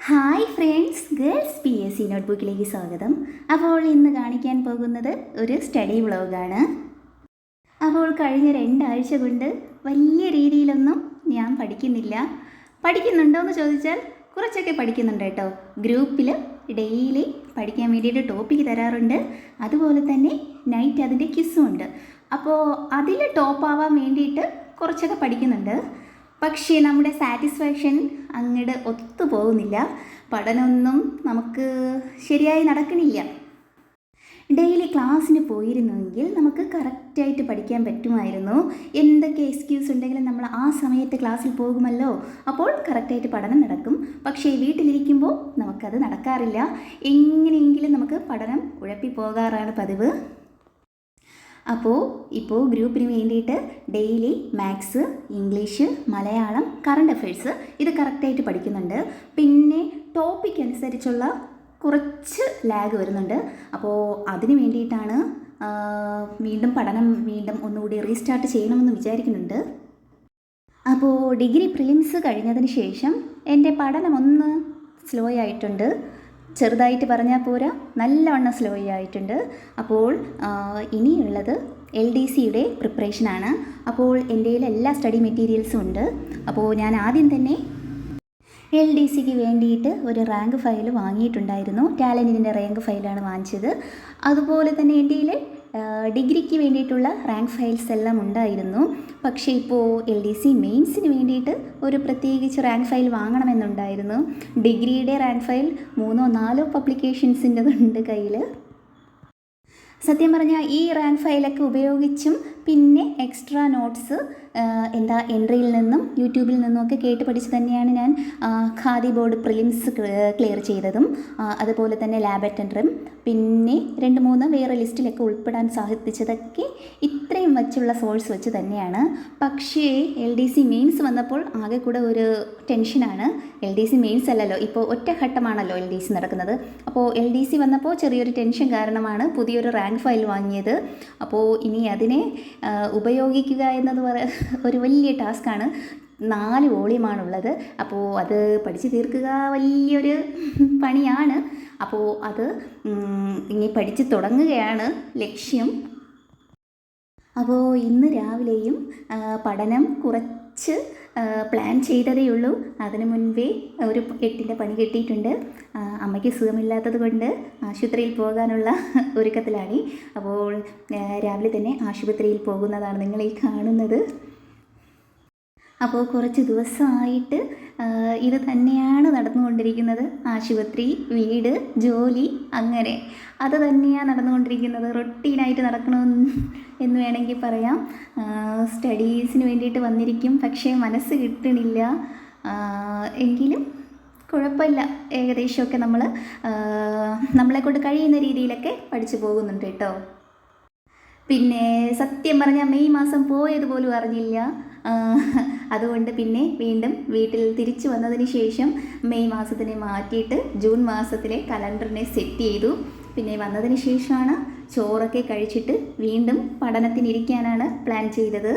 Hi friends, girls P S C നോട്ട്ബുക്കിലേക്ക് സ്വാഗതം. അപ്പോൾ ഇന്ന് കാണിക്കാൻ പോകുന്നത് ഒരു സ്റ്റഡി വ്ളോഗാണ്. അപ്പോൾ കഴിഞ്ഞ 2 ആഴ്ച കൊണ്ട് വലിയ രീതിയിലൊന്നും ഞാൻ പഠിക്കുന്നില്ല. പഠിക്കുന്നുണ്ടോ എന്ന് ചോദിച്ചാൽ കുറച്ചൊക്കെ പഠിക്കുന്നുണ്ട് കേട്ടോ. ഗ്രൂപ്പിൽ ഡെയിലി പഠിക്കാൻ വേണ്ടിയിട്ട് ടോപ്പിക്ക് തരാറുണ്ട്. അതുപോലെ തന്നെ നൈറ്റ് അതിൻ്റെ ക്വിസും ഉണ്ട്. അപ്പോൾ അതിൽ ടോപ്പാവാൻ വേണ്ടിയിട്ട് കുറച്ചൊക്കെ പഠിക്കുന്നുണ്ട്. പക്ഷേ നമ്മുടെ സാറ്റിസ്ഫാക്ഷൻ അങ്ങോട്ട് ഒത്തുപോകുന്നില്ല. പഠനമൊന്നും നമുക്ക് ശരിയായി നടക്കണില്ല. ഡെയിലി ക്ലാസ്സിന് പോയിരുന്നുവെങ്കിൽ നമുക്ക് കറക്റ്റായിട്ട് പഠിക്കാൻ പറ്റുമായിരുന്നു. എന്തൊക്കെ എക്സ്ക്യൂസ് ഉണ്ടെങ്കിലും നമ്മൾ ആ സമയത്ത് ക്ലാസ്സിൽ പോകുമല്ലോ, അപ്പോൾ കറക്റ്റായിട്ട് പഠനം നടക്കും. പക്ഷേ വീട്ടിലിരിക്കുമ്പോൾ നമുക്കത് നടക്കാറില്ല. എങ്ങനെയെങ്കിലും നമുക്ക് പഠനം ഉഴപ്പിപ്പോകാറാണ് പതിവ്. ഇപ്പോൾ ഗ്രൂപ്പിന് വേണ്ടിയിട്ട് daily maths, English, Malayalam, current affairs ഇത് കറക്റ്റായിട്ട് പഠിക്കുന്നുണ്ട്. പിന്നെ ടോപ്പിക് അനുസരിച്ചുള്ള കുറച്ച് ലാഗ് വരുന്നുണ്ട്. അപ്പോൾ അതിന് വേണ്ടിയിട്ടാണ് പഠനം ഒന്നുകൂടി റീസ്റ്റാർട്ട് ചെയ്യണമെന്ന് വിചാരിക്കുന്നുണ്ട്. അപ്പോൾ ഡിഗ്രി പ്രിലിംസ് കഴിഞ്ഞതിന് ശേഷം എൻ്റെ പഠനം ഒന്ന് സ്ലോ ആയിട്ടുണ്ട്. ചെറുതായിട്ട് പറഞ്ഞാൽ പോരാ, നല്ലവണ്ണം സ്ലോ ആയിട്ടുണ്ട്. അപ്പോൾ ഇനിയുള്ളത് LDCയുടെ പ്രിപ്പറേഷനാണ്. അപ്പോൾ എൻ്റെ എല്ലാ സ്റ്റഡി മെറ്റീരിയൽസും ഉണ്ട്. അപ്പോൾ ഞാൻ ആദ്യം തന്നെ LDCക്ക് വേണ്ടിയിട്ട് ഒരു റാങ്ക് ഫയൽ വാങ്ങിയിട്ടുണ്ടായിരുന്നു. ടാലൻറ്റിൻ്റെ റാങ്ക് ഫയലാണ് വാങ്ങിച്ചത്. അതുപോലെ തന്നെ എൻ്റെ ഡിഗ്രിക്ക് വേണ്ടിയിട്ടുള്ള റാങ്ക് ഫയൽസ് എല്ലാം ഉണ്ടായിരുന്നു. പക്ഷേ ഇപ്പോൾ LDC മെയിൻസിന് വേണ്ടിയിട്ട് ഒരു പ്രത്യേകിച്ച് റാങ്ക് ഫയൽ വാങ്ങണമെന്നുണ്ടായിരുന്നു. ഡിഗ്രിയുടെ റാങ്ക് ഫയൽ 3-4 പബ്ലിക്കേഷൻസിൻ്റെതുണ്ട് കയ്യിൽ. സത്യം പറഞ്ഞാൽ ഈ റാങ്ക് ഫയലൊക്കെ ഉപയോഗിച്ചും പിന്നെ എക്സ്ട്രാ നോട്ട്സ് എൻട്രിയിൽ നിന്നും യൂട്യൂബിൽ നിന്നുമൊക്കെ കേട്ട് പഠിച്ച് തന്നെയാണ് ഞാൻ ഖാദി ബോർഡ് പ്രിലിംസ് ക്ലിയർ ചെയ്തതും. അതുപോലെ തന്നെ ലാബ് അറ്റൻഡറും പിന്നെ 2-3 വേറെ ലിസ്റ്റിലൊക്കെ ഉൾപ്പെടാൻ സാധിച്ചതൊക്കെ ഇത്രയും വച്ചുള്ള സോഴ്സ് വെച്ച് തന്നെയാണ്. പക്ഷേ LDC മെയിൻസ് വന്നപ്പോൾ ആകെ കൂടെ ഒരു ടെൻഷനാണ്. LDC മെയിൻസ് അല്ലല്ലോ, ഇപ്പോൾ ഒറ്റഘട്ടമാണല്ലോ LDC നടക്കുന്നത്. അപ്പോൾ LDC വന്നപ്പോൾ ചെറിയൊരു ടെൻഷൻ കാരണമാണ് പുതിയൊരു റാങ്ക് ഫയൽ വാങ്ങിയത്. അപ്പോൾ ഇനി അതിനെ ഉപയോഗിക്കുക എന്നത് ഒരു വലിയ ടാസ്ക്കാണ്. 4 വോളിയമാണുള്ളത്. അപ്പോൾ അത് പഠിച്ച് തീർക്കുക വലിയൊരു പണിയാണ്. അപ്പോൾ അത് ഇനി പഠിച്ച് തുടങ്ങുകയാണ് ലക്ഷ്യം. അപ്പോൾ ഇന്ന് രാവിലെയും പഠനം കുറച്ച് പ്ലാൻ ചെയ്തതേ ഉള്ളൂ. അതിനു മുൻപേ ഒരു 8ൻ്റെ പണി കിട്ടിയിട്ടുണ്ട്. അമ്മയ്ക്ക് സുഖമില്ലാത്തത് കൊണ്ട് ആശുപത്രിയിൽ പോകാനുള്ള ഒരുക്കത്തിലാണ്. അപ്പോൾ രാവിലെ തന്നെ ആശുപത്രിയിൽ പോകുന്നതാണ് നിങ്ങൾ ഈ കാണുന്നത്. അപ്പോൾ കുറച്ച് ദിവസമായിട്ട് ഇത് തന്നെയാണ് നടന്നുകൊണ്ടിരിക്കുന്നത്. ആശുപത്രി, വീട്, ജോലി, അങ്ങനെ അത് തന്നെയാണ് നടന്നുകൊണ്ടിരിക്കുന്നത്. റൊട്ടീനായിട്ട് നടക്കണമെന്ന് വേണമെങ്കിൽ പറയാം. സ്റ്റഡീസിന് വേണ്ടിയിട്ട് വന്നിരിക്കും, പക്ഷേ മനസ്സ് കിട്ടണില്ല. എങ്കിലും കുഴപ്പമില്ല, ഏകദേശമൊക്കെ നമ്മളെക്കൊണ്ട് കഴിയുന്ന രീതിയിലൊക്കെ പഠിച്ചു പോകുന്നുണ്ട് കേട്ടോ. പിന്നെ സത്യം പറഞ്ഞാൽ മെയ് മാസം പോയതുപോലും അറിഞ്ഞില്ല. അതുകൊണ്ട് പിന്നെ വീണ്ടും വീട്ടിൽ തിരിച്ചു വന്നതിന് ശേഷം മെയ് മാസത്തിനെ മാറ്റിയിട്ട് ജൂൺ മാസത്തിലെ കലണ്ടറിനെ സെറ്റ് ചെയ്തു. പിന്നെ വന്നതിന് ശേഷമാണ് ചോറൊക്കെ കഴിച്ചിട്ട് വീണ്ടും പഠനത്തിനിരിക്കാനാണ് പ്ലാൻ ചെയ്തത്.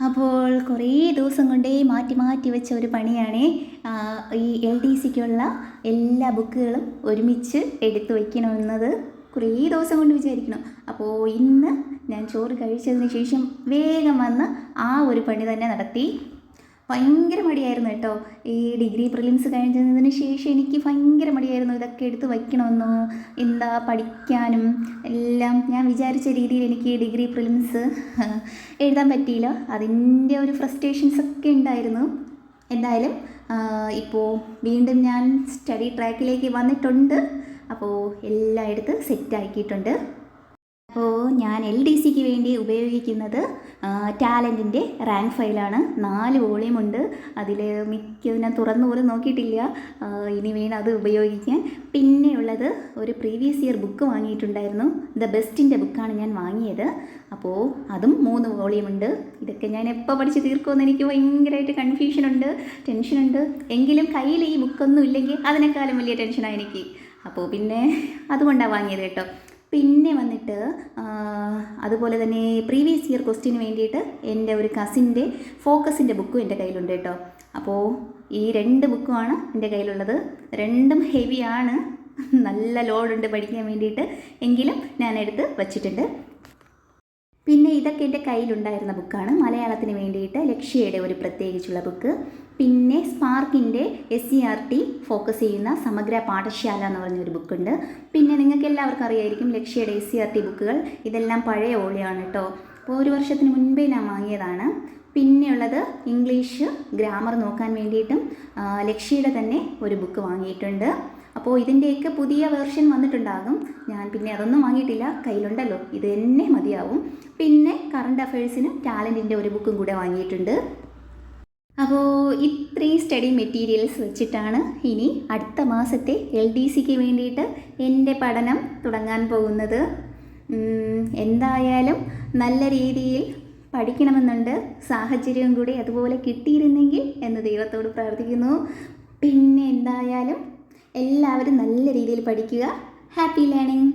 അപ്പോൾ കുറേ ദിവസം കൊണ്ടേ മാറ്റി വെച്ച ഒരു പണിയാണ് ഈ LDCക്കുള്ള എല്ലാ ബുക്കുകളും ഒരുമിച്ച് എടുത്തു വയ്ക്കണമെന്നത്. കുറേ ദിവസം കൊണ്ട് വിചാരിക്കണം. അപ്പോൾ ഇന്ന് ഞാൻ ചോറ് കഴിച്ചതിന് ശേഷം വേഗം വന്ന് ആ ഒരു പണി തന്നെ നടത്തി. ഭയങ്കര മടിയായിരുന്നു കേട്ടോ. ഈ ഡിഗ്രി പ്രിലിംസ് കഴിഞ്ഞതിന് ശേഷം എനിക്ക് ഭയങ്കര മടിയായിരുന്നു ഇതൊക്കെ എടുത്ത് വയ്ക്കണമെന്നോ പഠിക്കാനും എല്ലാം. ഞാൻ വിചാരിച്ച രീതിയിൽ എനിക്ക് ഡിഗ്രി പ്രിലിംസ് എഴുതാൻ പറ്റിയില്ല. അതിൻ്റെ ഒരു ഫ്രസ്ട്രേഷൻസൊക്കെ ഉണ്ടായിരുന്നു. എന്തായാലും ഇപ്പോൾ വീണ്ടും ഞാൻ സ്റ്റഡി ട്രാക്കിലേക്ക് വന്നിട്ടുണ്ട്. അപ്പോൾ എല്ലായിടത്തും സെറ്റാക്കിയിട്ടുണ്ട്. അപ്പോൾ ഞാൻ LDCക്ക് വേണ്ടി ഉപയോഗിക്കുന്നത് ടാലൻറ്റിൻ്റെ റാങ്ക് ഫയലാണ്. 4 വോളിയമുണ്ട്. അതിൽ മിക്കത് ഞാൻ തുറന്നു പോലും നോക്കിയിട്ടില്ല. ഇനി വേണം അത് ഉപയോഗിക്കാൻ. പിന്നെയുള്ളത് ഒരു പ്രീവിയസ് ഇയർ ബുക്ക് വാങ്ങിയിട്ടുണ്ടായിരുന്നു. ദ ബെസ്റ്റിൻ്റെ ബുക്കാണ് ഞാൻ വാങ്ങിയത്. അപ്പോൾ അതും 3 വോളിയമുണ്ട്. ഇതൊക്കെ ഞാൻ എപ്പോൾ പഠിച്ച് തീർക്കുമെന്ന് എനിക്ക് ഭയങ്കരമായിട്ട് കൺഫ്യൂഷനുണ്ട്, ടെൻഷനുണ്ട്. എങ്കിലും കയ്യിൽ ഈ ബുക്കൊന്നും ഇല്ലെങ്കിൽ അതിനേക്കാളും വലിയ ടെൻഷനാണ് എനിക്ക്. അപ്പോൾ പിന്നെ അതുകൊണ്ടാണ് വാങ്ങിയത് കേട്ടോ. പിന്നെ വന്നിട്ട് അതുപോലെ തന്നെ പ്രീവിയസ് ഇയർ ക്വസ്റ്റ്യന് വേണ്ടിയിട്ട് എൻ്റെ ഒരു കസിൻ്റെ ഫോക്കസിൻ്റെ ബുക്കും എൻ്റെ കയ്യിലുണ്ട് കേട്ടോ. അപ്പോൾ ഈ 2 ബുക്കുമാണ് എൻ്റെ കയ്യിലുള്ളത്. രണ്ടും ഹെവിയാണ്, നല്ല ലോഡുണ്ട് പഠിക്കാൻ വേണ്ടിയിട്ട്. എങ്കിലും ഞാൻ എടുത്ത് വച്ചിട്ടുണ്ട്. പിന്നെ ഇതൊക്കെ എൻ്റെ കയ്യിലുണ്ടായിരുന്ന ബുക്കാണ്. മലയാളത്തിന് വേണ്ടിയിട്ട് ലക്ഷ്യയുടെ ഒരു പ്രത്യേകിച്ചുള്ള ബുക്ക്. പിന്നെ സ്പാർക്കിൻ്റെ SCERT ഫോക്കസ് ചെയ്യുന്ന സമഗ്ര പാഠശാല എന്ന് പറഞ്ഞൊരു ബുക്കുണ്ട്. പിന്നെ നിങ്ങൾക്ക് എല്ലാവർക്കും അറിയായിരിക്കും ലക്ഷ്യയുടെ SCERT ബുക്കുകൾ ഇതെല്ലാം പഴയ ഓളിയാണ് കേട്ടോ. അപ്പോൾ 1 വർഷത്തിന് മുൻപേ ഞാൻ വാങ്ങിയതാണ്. പിന്നെയുള്ളത് ഇംഗ്ലീഷ് ഗ്രാമർ നോക്കാൻ വേണ്ടിയിട്ടും ലക്ഷ്യയുടെ തന്നെ ഒരു ബുക്ക് വാങ്ങിയിട്ടുണ്ട്. അപ്പോൾ ഇതിൻ്റെയൊക്കെ പുതിയ വേർഷൻ വന്നിട്ടുണ്ടാകും. ഞാൻ പിന്നെ അതൊന്നും വാങ്ങിയിട്ടില്ല, കയ്യിലുണ്ടല്ലോ, ഇത് തന്നെ മതിയാവും. പിന്നെ കറണ്ട് അഫയേഴ്സിനും ടാലൻറ്റിൻ്റെ ഒരു ബുക്കും കൂടെ വാങ്ങിയിട്ടുണ്ട്. അപ്പോൾ ഇത്രയും സ്റ്റഡി മെറ്റീരിയൽസ് വെച്ചിട്ടാണ് ഇനി അടുത്ത മാസത്തെ LDCക്ക് വേണ്ടിയിട്ട് എൻ്റെ പഠനം തുടങ്ങാൻ പോകുന്നത്. എന്തായാലും നല്ല രീതിയിൽ പഠിക്കണമെന്നുണ്ട്. സാഹചര്യം കൂടി അതുപോലെ കിട്ടിയിരുന്നെങ്കിൽ എന്ന് ദൈവത്തോട് പ്രാർത്ഥിക്കുന്നു. പിന്നെ എന്തായാലും എല്ലാവരും നല്ല രീതിയിൽ പഠിക്കുക. Happy learning.